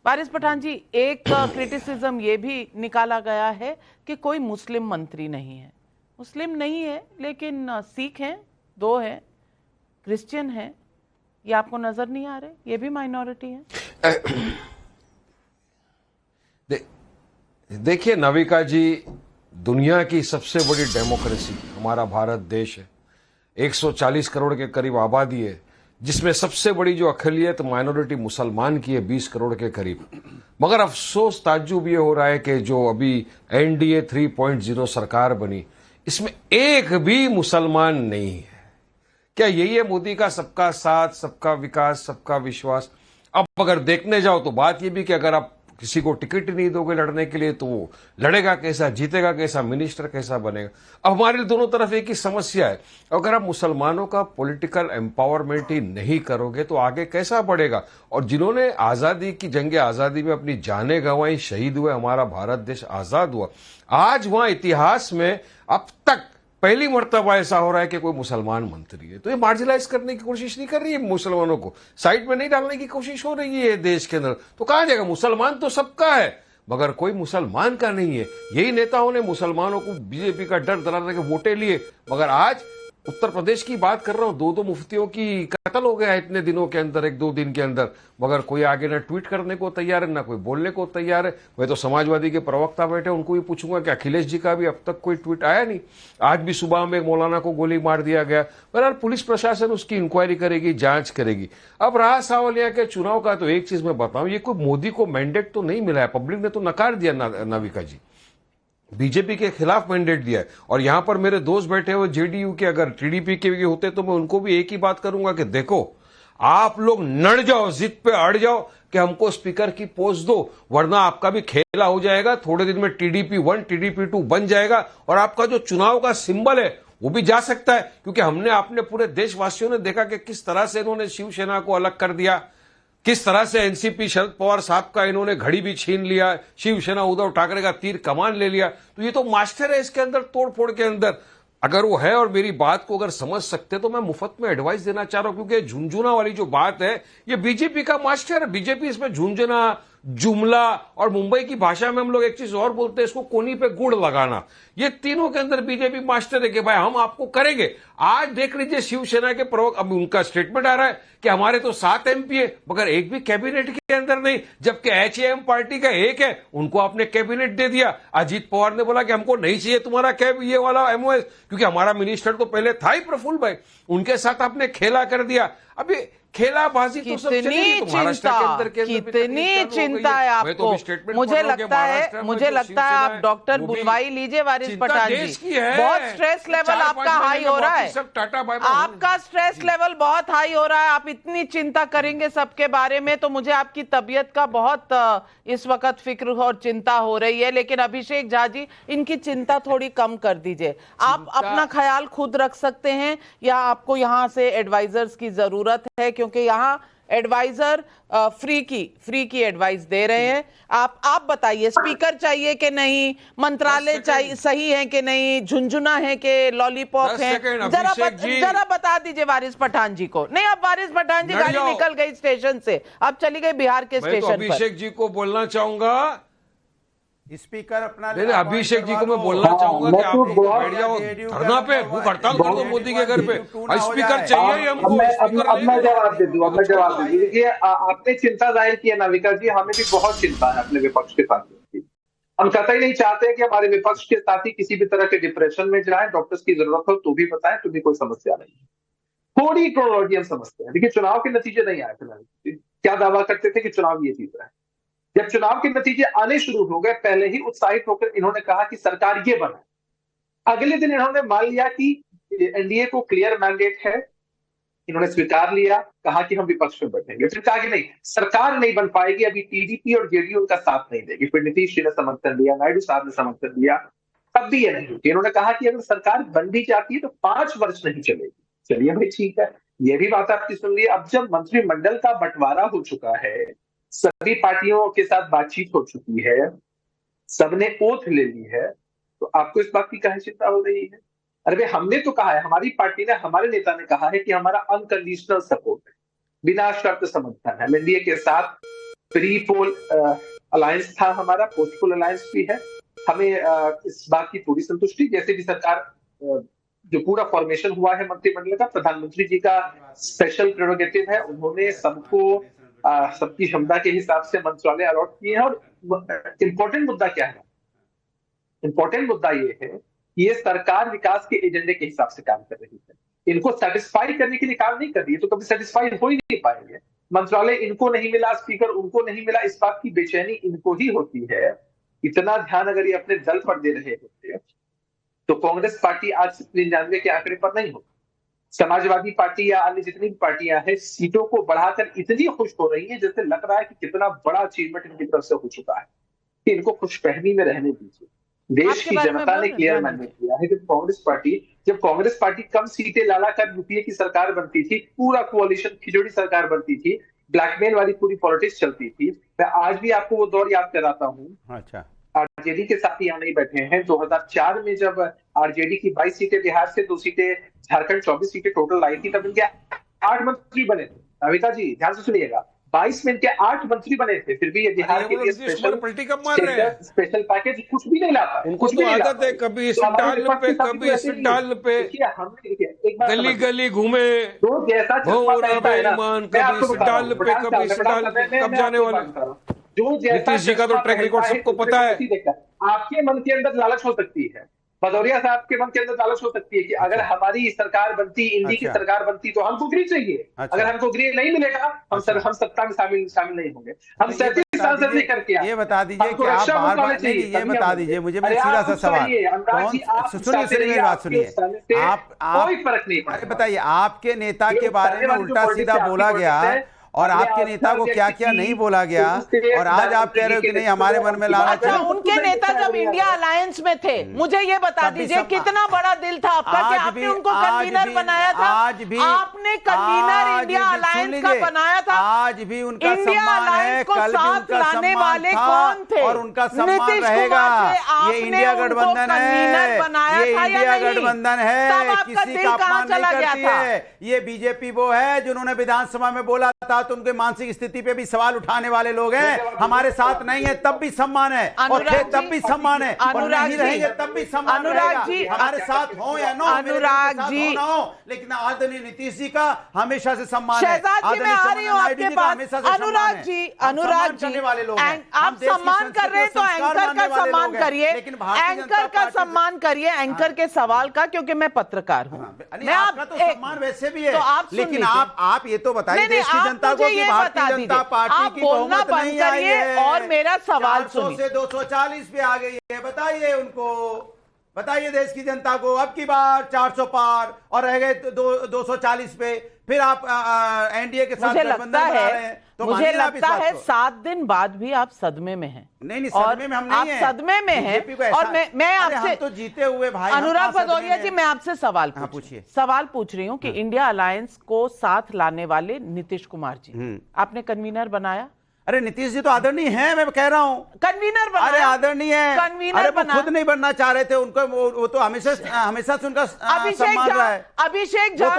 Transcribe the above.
वारिस पठान जी, एक क्रिटिसिज्म ये भी निकाला गया है कि कोई मुस्लिम मंत्री नहीं है। मुस्लिम नहीं है, लेकिन सिख हैं, 2 हैं, क्रिश्चियन हैं, ये आपको नजर नहीं आ रहे? ये भी माइनॉरिटी है। देखिए नविका जी, दुनिया की सबसे बड़ी डेमोक्रेसी हमारा भारत देश है। 140 करोड़ के करीब आबादी है, जिसमें सबसे बड़ी जो अक़लियत माइनॉरिटी मुसलमान की है 20 करोड़ के करीब। मगर अफसोस ताज्जुब ये हो रहा है कि जो अभी एनडीए 3.0 सरकार बनी, इसमें एक भी मुसलमान नहीं है। क्या यही है मोदी का सबका साथ, सबका विकास, सबका विश्वास? अब अगर देखने जाओ तो बात यह भी कि अगर आप किसी को टिकट नहीं दोगे लड़ने के लिए तो वो लड़ेगा कैसा, जीतेगा कैसा, मिनिस्टर कैसा बनेगा? अब हमारे लिए दोनों तरफ एक ही समस्या है। अगर आप मुसलमानों का पॉलिटिकल एम्पावरमेंट ही नहीं करोगे तो आगे कैसा बढ़ेगा? और जिन्होंने आजादी की जंग आजादी में अपनी जानें गंवाई, शहीद हुए, हमारा भारत देश आजाद हुआ, आज वहां इतिहास में अब तक पहली मर्तबा ऐसा हो रहा है कि कोई मुसलमान मंत्री है। तो ये मार्जिनलाइज करने की कोशिश नहीं कर रही है, मुसलमानों को साइड में नहीं डालने की कोशिश हो रही है देश के अंदर। तो कहां जाएगा? मुसलमान तो सबका है, मगर कोई मुसलमान का नहीं है। यही नेताओं ने मुसलमानों को बीजेपी का डर दिलाने के वोटे लिए, मगर आज उत्तर प्रदेश की बात कर रहा हूं, 2 मुफ्तियों की कत्ल हो गया इतने दिनों के अंदर, 1-2 दिन के अंदर, मगर कोई आगे ना ट्वीट करने को तैयार है, ना कोई बोलने को तैयार है। मैं तो समाजवादी के प्रवक्ता बैठे, उनको भी पूछूंगा कि अखिलेश जी का भी अब तक कोई ट्वीट आया नहीं। आज भी सुबह में एक मौलाना को गोली मार दिया गया। बहरहाल पुलिस प्रशासन उसकी इंक्वायरी करेगी, जांच करेगी। अब रहा सावलिया के चुनाव का, तो एक चीज मैं बताऊं, ये कोई मोदी को मैंडेट तो नहीं मिला है, पब्लिक ने तो नकार दिया नाविका जी, बीजेपी के खिलाफ मैंडेट दिया है। और यहां पर मेरे दोस्त बैठे हुए जेडीयू के, अगर टीडीपी के भी होते तो मैं उनको भी एक ही बात करूंगा कि देखो, आप लोग नड़ जाओ, जिद पे अड़ जाओ कि हमको स्पीकर की पोस्ट दो, वरना आपका भी खेला हो जाएगा। थोड़े दिन में टीडीपी 1 टीडीपी 2 बन जाएगा और आपका जो चुनाव का सिंबल है वो भी जा सकता है। क्योंकि हमने अपने पूरे देशवासियों ने देखा कि किस तरह से इन्होंने शिवसेना को अलग कर दिया, किस तरह से एनसीपी शरद पवार साहब का इन्होंने घड़ी भी छीन लिया, शिवसेना उद्धव ठाकरे का तीर कमान ले लिया। तो ये तो मास्टर है इसके अंदर, तोड़फोड़ के अंदर। अगर वो है और मेरी बात को अगर समझ सकते तो मैं मुफ्त में एडवाइस देना चाह रहा हूं, क्योंकि झुंझुना वाली जो बात है ये बीजेपी का मास्टर है। बीजेपी इसमें झुंझुना, जुमला और मुंबई की भाषा में हम लोग एक चीज और बोलते हैं, इसको कोनी पे गुड़ लगाना, ये तीनों के अंदर बीजेपी मास्टर है कि भाई हम आपको करेंगे। आज देख लीजिए शिवसेना के प्रवक्ता, अब उनका स्टेटमेंट आ रहा है कि हमारे तो 7 एमपी है, मगर एक भी कैबिनेट के अंदर नहीं, जबकि एचएएम पार्टी का एक है, उनको आपने कैबिनेट दे दिया। अजीत पवार ने बोला कि हमको नहीं चाहिए तुम्हारा ये वाला एमओएस, क्योंकि हमारा मिनिस्टर तो पहले था ही प्रफुल्ल भाई, उनके साथ आपने खेला कर दिया। अभी खेलाबाजी तो सब चलेगी, तो महाराष्ट्र के अंदर कितनी चिंता है आपको। मुझे लगता है आप डॉक्टर बुलवाई लीजिए वारिस पठान जी, बहुत स्ट्रेस लेवल आपका हाई हो रहा है, आपका स्ट्रेस लेवल बहुत हाई हो रहा है। आप इतनी चिंता करेंगे सबके बारे में तो मुझे आपकी तबीयत का बहुत इस वक्त फिक्र और चिंता हो रही है। लेकिन अभिषेक झा जी, इनकी चिंता थोड़ी कम कर दीजिए। आप अपना ख्याल खुद रख सकते हैं या आपको यहां से एडवाइजर्स की जरूरत है? क्योंकि यहाँ एडवाइजर फ्री की एडवाइस दे रहे हैं। आप बताइए, स्पीकर चाहिए कि नहीं, मंत्रालय चाहिए, सही है कि नहीं, झुंझुना है कि लॉलीपॉप है? जरा बता दीजिए वारिस पठान जी को। नहीं, अब वारिस पठान जी गाड़ी निकल गई स्टेशन से, अब चली गई बिहार के स्टेशन पर। अभिषेक जी को बोलना चाहूंगा, स्पीकर अपना अभिषेक जी को मैं बोलना चाहूंगा कि आप बैठ जाओ धरना पे, भूख हड़ताल कर दो मोदी के घर पे। स्पीकर चाहिए हमको। अब मैं जवाब दे दूं, देखिए आपने चिंता जाहिर की है नाविका जी, हमें भी बहुत चिंता है अपने विपक्ष के साथियों की। हम कतई नहीं चाहते कि हमारे विपक्ष के साथी किसी भी तरह के डिप्रेशन में जाए। डॉक्टर्स की जरूरत हो तो भी बताएं, तो भी कोई समस्या नहीं है। थोड़ी क्रोनोलॉजी हम समझते हैं। देखिए, चुनाव के नतीजे नहीं आए फिलहाल। क्या दावा करते थे कि चुनाव ये जीत रहा है। जब चुनाव के नतीजे आने शुरू हो गए, पहले ही उत्साहित होकर इन्होंने कहा कि सरकार ये बना। अगले दिन इन्होंने मान लिया कि एनडीए को क्लियर मैंडेट है, इन्होंने स्वीकार लिया, कहा कि हम विपक्ष में बैठेंगे। फिर कहा कि नहीं, सरकार नहीं बन पाएगी, अभी टीडीपी और जेडीयू उनका साथ नहीं देगी। फिर नीतीश जी ने समर्थन दिया, नायडू साहब ने समर्थन दिया, तब भी ये नहीं होती। इन्होंने कहा कि अगर सरकार बन भी जाती है तो 5 वर्ष नहीं चलेगी। चलिए भाई, ठीक है, ये भी बात आपकी सुन ली। अब जब मंत्रिमंडल का बंटवारा हो चुका है, सभी पार्टियों के साथ बातचीत हो चुकी है, सबने ओथ ले ली है, तो आपको इस बात की काहे चिंता हो रही है? अरे भाई, हमने तो कहा है, हमारी पार्टी ने, हमारे नेता ने कहा है कि हमारा अनकंडीशनल सपोर्ट है, बिना शर्त समर्थन है, एनडीए के साथ प्री पोल अलायंस था हमारा, पोस्ट पोल अलायंस भी है। हमें इस बात की पूरी संतुष्टि, जैसे भी सरकार जो पूरा फॉर्मेशन हुआ है मंत्रिमंडल का, प्रधानमंत्री जी का स्पेशल प्रेरोगेटिव है, उन्होंने सबको सबकी क्षमता के हिसाब से मंत्रालय अलॉट किए हैं। और इंपॉर्टेंट मुद्दा क्या है? इंपॉर्टेंट मुद्दा ये है कि ये सरकार विकास के एजेंडे के हिसाब से काम कर रही है, इनको सेटिस्फाई करने के लिए काम नहीं कर रही है, तो कभी सेटिस्फाई हो ही नहीं पाएंगे। मंत्रालय इनको नहीं मिला, स्पीकर उनको नहीं मिला, इस बात की बेचैनी इनको ही होती है। इतना ध्यान अगर ये अपने दल पर दे रहे होते तो कांग्रेस पार्टी आज 99 के आंकड़े पर नहीं होती। समाजवादी पार्टी या अन्य जितनी भी पार्टियां हैं सीटों को बढ़ाकर इतनी खुश हो रही है, जैसे लग रहा है कि कितना बड़ा अचीवमेंट इनकी तरफ से हो चुका है, कि इनको खुशफहमी में रहने दीजिए। देश की जनता ने क्लियर मैंडेट किया है। जब कांग्रेस पार्टी कम सीटें लाला कर यूपीए की सरकार बनती थी, पूरा कोalition खिचड़ी सरकार बनती थी, ब्लैकमेल वाली पूरी पॉलिटिक्स चलती थी, मैं आज भी आपको वो दौर याद कराता हूँ। अच्छा, आरजेडी के साथ यहाँ नहीं बैठे हैं। 2004 में जब आरजेडी की 22 सीटें बिहार से, 2 सीटें झारखंड, 24 सीटें टोटल आई थी, तब इनके 8 मंत्री बने थे। अमिता जी ध्यान से सुनिएगा, 22 में इनके 8 मंत्री बने थे, फिर भी ये बिहार के लिए स्पेशल पैकेज कुछ भी नहीं लाता। उनको तो आदत है कभी इस डाल पे कभी इस डाल पे, गली गली घूमे, तो जैसा कभी इस डाल पे कभी इस डाल पे, कब जाने वाले। नीतीश जी का तो ट्रैक रिकॉर्ड सबको पता है। आपके मन के अंदर लालच हो सकती है, भदौरिया साहब के मन के अंदर लालच हो सकती है कि अगर हमारी सरकार बनती, इंडी की सरकार बनती, तो हमको गृह चाहिए। अगर हमको गृह नहीं मिलेगा हम सत्ता में शामिल नहीं होंगे। हम 37 सांसद लेकर के ये बता दीजिए कि आप बार-बार ये बता दीजिए मुझे, मैं सीधा सा सवाल, सुनिए मेरी बात सुनिए, आप कोई फर्क नहीं पड़ता। बताइए, आपके नेता के बारे में उल्टा सीधा बोला गया और आपके नेता को क्या क्या नहीं बोला गया, और आज आप कह रहे हो कि नहीं हमारे मन में लालच है। उनके नेता जब इंडिया अलायंस में थे, मुझे ये बता दीजिए कितना बड़ा दिल था आपका कि आपने उनको कन्वीनर बनाया था। आज भी आपने कन्वीनर इंडिया अलायंस का बनाया था। आज भी उनका इंडिया सम्मान है, अलायंस को कल भी साथ उनका लाने सम्मान वाले था कौन थे? और उनका सम्मान नीतीश रहेगा। कुमार थे, ये इंडिया गठबंधन है, ये इंडिया गठबंधन है, किसी का अपमान नहीं करती है। ये बीजेपी वो है जिन्होंने विधानसभा में बोला था तो उनके मानसिक स्थिति पे भी सवाल उठाने वाले लोग हैं। हमारे साथ नहीं है तब भी सम्मान है, और थे तब भी सम्मान है, और नहीं रहेंगे तब भी सम्मान रहेगा। हमारे साथ हो या ना हो, अनुराग जी, लेकिन आदरणीय नीतीश जी का हमेशा से सम्मान है। शहजाद जी, मैं आ रही हूँ आपके पास। अनुराग जी, आप सम्मान कर रहे हैं तो एंकर का सम्मान करिए, एंकर का सम्मान करिए, एंकर के सवाल का, क्योंकि मैं पत्रकार हूँ। मैं आपका तो सम्मान वैसे भी है, लेकिन आप ये तो बताइए देश की जनता को कि भारतीय जनता पार्टी की बहुमत नहीं आई है और मेरा सवाल 400 से 240 पे आ गई है। बताइए उनको, बताइए देश की जनता को, अब की बार 400 पार और रह गए 240 पे, फिर आप एनडीए के साथ गठबंधन बना रहे हैं। तो मुझे लगता है 7 दिन बाद भी आप सदमे में हैं। नहीं, सदमे में हम नहीं हैं। आप सदमे में हैं। और मैं आपसे तो जीते हुए भाई अनुराग भदौरिया जी, मैं आपसे सवाल पूछिए, सवाल पूछ रही हूँ कि इंडिया अलायंस को साथ लाने वाले नीतीश कुमार जी आपने कन्वीनर बनाया। अरे नीतीश जी तो आदरणीय हैं, मैं कह रहा हूँ कन्वीनर बनाया। अरे आदरणीय है, कन्वीनर बना, खुद नहीं बनना चाह रहे थे, उनको वो तो हमेशा से उनका सम्मान रहा है। अभिषेक झा,